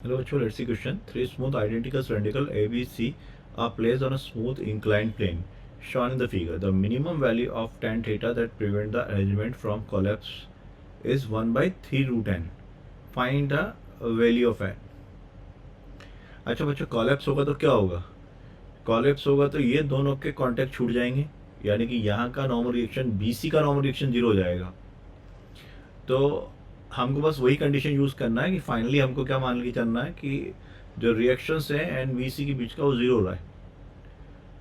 Hello, actual let's see question. Three smooth identical cylindrical ABC are placed on a smooth inclined plane shown in the figure. The minimum value of tan theta that prevent the arrangement from collapse is 1 by 3 root n. Find the value of n. अच्छा बच्चों, collapse होगा तो क्या होगा? Collapse होगा तो ये दोनों के कॉन्टैक्ट छूट जाएंगे, यानी कि यहाँ का नॉर्मल रिएक्शन BC का नॉर्मल रिएक्शन जीरो हो जाएगा। तो हमको बस वही कंडीशन यूज़ करना है कि फाइनली हमको क्या मान के चलना है कि जो रिएक्शंस हैं एन बी सी के बीच का वो ज़ीरो हो रहा है।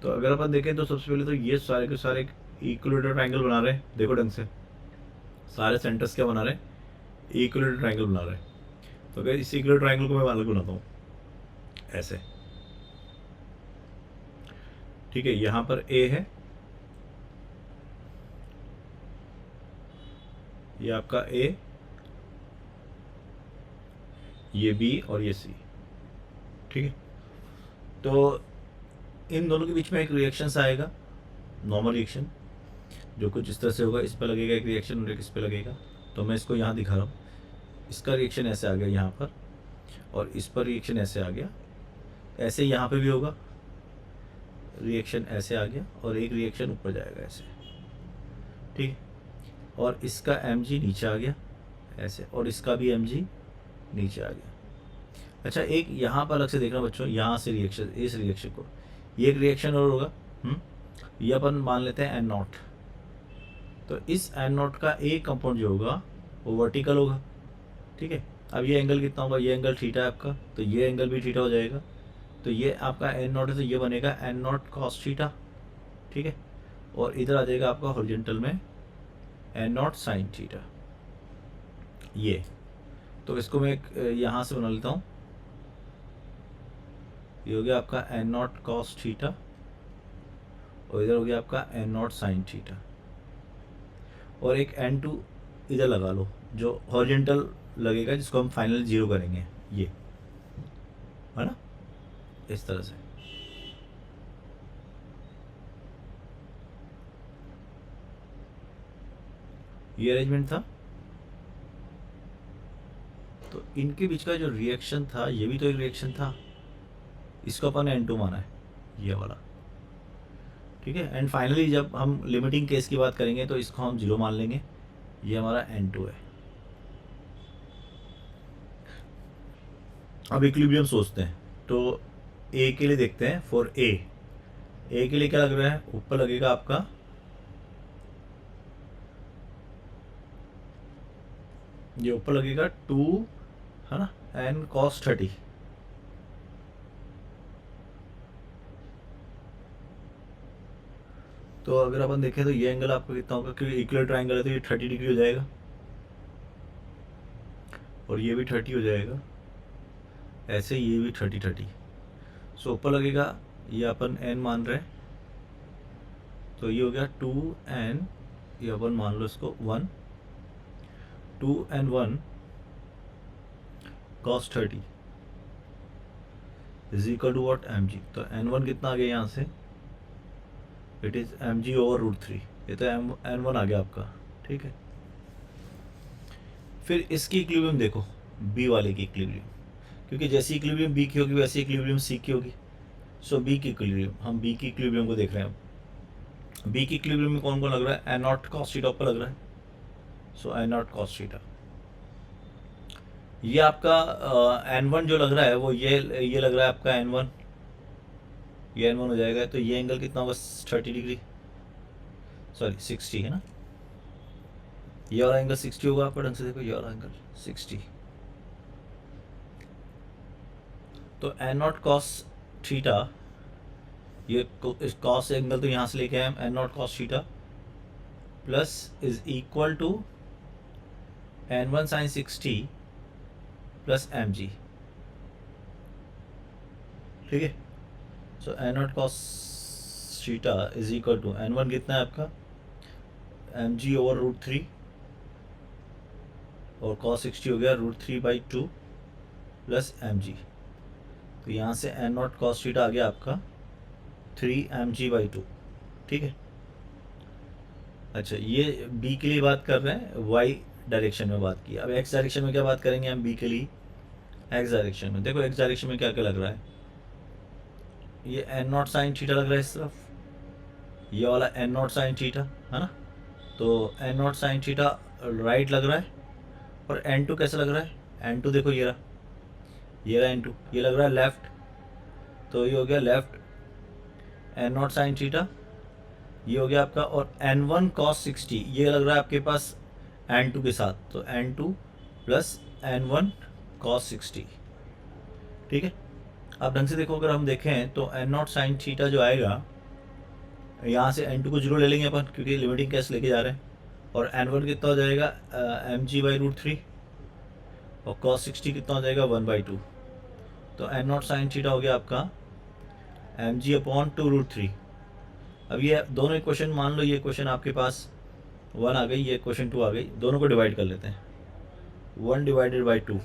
तो अगर अपन देखें तो सबसे पहले तो ये सारे के सारे इक्विलेटरल ट्रायंगल बना रहे हैं। देखो ढंग से सारे सेंटर्स क्या बना रहे हैं? इक्विलेटरल ट्रायंगल बना रहे हैं। तो अगर इस इक्विलेटरल ट्रायंगल को मैं अलग बनाता हूँ ऐसे, ठीक है। यहाँ पर ए है, ये आपका ए, ये बी और ये सी, ठीक है। तो इन दोनों के बीच में एक रिएक्शन आएगा, नॉर्मल रिएक्शन, जो कुछ इस तरह से होगा। इस पर लगेगा एक रिएक्शन और एक इस पर लगेगा। तो मैं इसको यहाँ दिखा रहा हूँ, इसका रिएक्शन ऐसे आ गया यहाँ पर, और इस पर रिएक्शन ऐसे आ गया। ऐसे यहाँ पे भी होगा, रिएक्शन ऐसे आ गया और एक रिएक्शन ऊपर जाएगा ऐसे, ठीक है। और इसका mg नीचे आ गया ऐसे, और इसका भी mg नीचे आ गया। अच्छा, एक यहाँ पर अलग से देखना बच्चों, यहाँ से रिएक्शन, इस रिएक्शन को, ये एक रिएक्शन और होगा। ये अपन मान लेते हैं n नॉट। तो इस n नॉट का एक कंपाउंड जो होगा वो वर्टिकल होगा, ठीक है। अब ये एंगल कितना होगा? ये एंगल थीटा है आपका, तो ये एंगल भी थीटा हो जाएगा। तो ये आपका n नॉट है, तो ये बनेगा n नॉट कॉस थीटा, ठीक है। और इधर आ जाएगा आपका हॉरिजॉन्टल में n नॉट साइन थीटा, ये। तो इसको मैं यहाँ से बना लेता हूँ। ये हो गया आपका n नॉट कॉस थीटा, और इधर हो गया आपका n नॉट साइन थीटा। और एक n2 इधर लगा लो, जो हॉरिजॉन्टल लगेगा, जिसको हम फाइनल जीरो करेंगे, ये है ना, इस तरह से। ये अरेंजमेंट था। तो इनके बीच का जो रिएक्शन था, ये भी तो एक रिएक्शन था, इसको अपन n2 माना है, ये वाला, ठीक है। एंड फाइनली जब हम लिमिटिंग केस की बात करेंगे तो इसको हम जीरो मान लेंगे, ये हमारा n2 है। अब इक्विलिब्रियम सोचते हैं, तो ए के लिए देखते हैं। फॉर ए के लिए क्या लग रहा है? ऊपर लगेगा आपका ये, ऊपर लगेगा 2, है ना, एन कॉस 30। तो अगर अपन देखें तो ये एंगल आपका कितना होगा? क्योंकि इक्वल ट्रायंगल है तो ये 30 डिग्री हो जाएगा, और ये भी 30 हो जाएगा, ऐसे ये भी 30। सो ऊपर लगेगा, ये अपन n मान रहे हैं, तो ये हो गया 2n, ये अपन मान लो इसको 1, 2n1 cos 30 is equal to what? mg। तो n1 कितना आ गया यहाँ से? It is mg over √3। ये तो n1 आ गया आपका, ठीक है। फिर इसकी इक्विलिब्रियम देखो, b वाले की इक्विलिब्रियम, क्योंकि जैसी इक्विलिब्रियम b की होगी वैसी इक्विलिब्रियम c की होगी। सो b की इक्विलिब्रियम, हम b की इक्विलिब्रियम को देख रहे हैं। अब b की इक्विलिब्रियम में कौन कौन लग रहा है? n नॉट कॉस थीटा ऊपर लग रहा है, so n naught cos theta. ये आपका n1 जो लग रहा है वो ये लग रहा है आपका n1, ये n1 हो जाएगा। तो ये एंगल कितना होगा? 30 डिग्री, सॉरी 60 है ना, ये वाला एंगल 60 होगा। आप ढंग से देखो, ये वाला एंगल 60। तो n नॉट कॉस थीटा, ये कॉस एंगल तो यहाँ से लेके आए हम, n naught cos theta plus is equal to n1 sine 60 plus mg, ठीक है। So n naught cos theta is equal to n1 कितना है आपका? mg ओवर √3, और cos 60 हो गया √3/2 प्लस mg। तो यहाँ से n नॉट कॉस थीटा आ गया आपका 3mg/2, ठीक है। अच्छा, ये b के लिए बात कर रहे हैं, y डायरेक्शन में बात की। अब x डायरेक्शन में क्या बात करेंगे हम b के लिए? एक्स डायरेक्शन में। देखो एक्स डायरेक्शन में क्या क्या लग रहा है, ये एन नॉट साइन थीटा लग रहा है इस तरफ, ये वाला एन नॉट साइन थीटा है ना, तो N naught sine theta right लग रहा है। और एन टू कैसा लग रहा है, एन टू देखो ये रहा, ये रहा एन टू, ये लग रहा है लेफ्ट, तो ये हो गया left N naught sine theta, ये हो गया आपका। और एन वन कॉस 60 ये लग रहा है आपके पास एन टू के साथ, तो N two plus N one cos 60, ठीक है। अब ढंग से देखो, अगर हम देखें तो एन नॉट साइन थीटा जो आएगा, यहाँ से एन टू को जीरो ले लेंगे अपन क्योंकि लिमिटिंग केस लेके जा रहे हैं, और एन वन कितना हो जाएगा mg/√3, और cos 60 कितना हो जाएगा 1/2, तो एन नॉट साइन थीटा हो गया आपका mg/√3। अब ये दोनों इक्वेशन मान लो, ये क्वेश्चन आपके पास 1 आ गई, ये क्वेश्चन 2 आ गई, दोनों को डिवाइड कर लेते हैं, 1/2,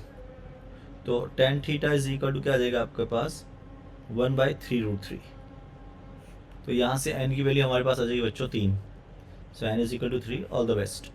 तो tan theta is equal to क्या आ जाएगा आपके पास 1/3√3। तो यहाँ से n की वैल्यू हमारे पास आ जाएगी बच्चों 3, so n is equal to 3। All the best.